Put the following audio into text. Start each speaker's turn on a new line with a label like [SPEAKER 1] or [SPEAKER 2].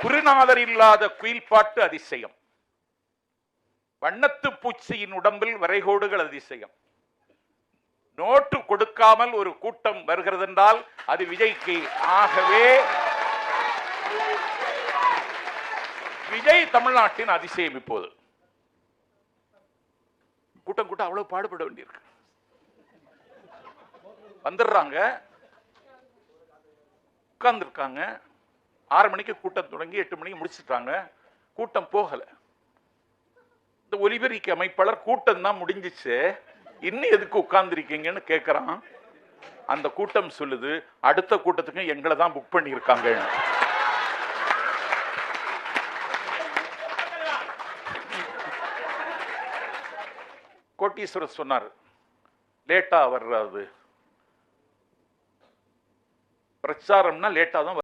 [SPEAKER 1] குருநாதர் இல்லாத குயில் பாட்டு அதிசயம், வண்ணத்து பூச்சியின் உடம்பில் வரைகோடுகள் அதிசயம். நோட்டு கொடுக்காமல் ஒரு கூட்டம் வருகிறது என்றால் அது விஜய்க்கு. ஆகவே விஜய் தமிழ்நாட்டின் அதிசயம். இப்போது கூட்டம் கூட்டம் அவ்வளவு பாடுபட வேண்டியிருக்கு. வந்துடுறாங்க, உட்கார்ந்துருக்காங்க. 6 மணிக்கு கூட்டம் தொடங்கி 8 மணிக்கு முடிச்சுட்டாங்க. கூட்டம் போகல. இந்த ஒலிபெருக்கி அமைப்பாளர் கூட்டம் தான் முடிஞ்சிச்சு, இன்னும் எதுக்கு உட்கார்ந்துருக்கீங்கன்னு கேட்கறான். அந்த கூட்டம் சொல்லுது, அடுத்த கூட்டத்துக்கு எங்களை தான் புக் பண்ணியிருக்காங்க. கோட்டீஸ்வரர் சொன்னார், லேட்டா வர்றது பிரச்சாரம்னா லேட்டா தான்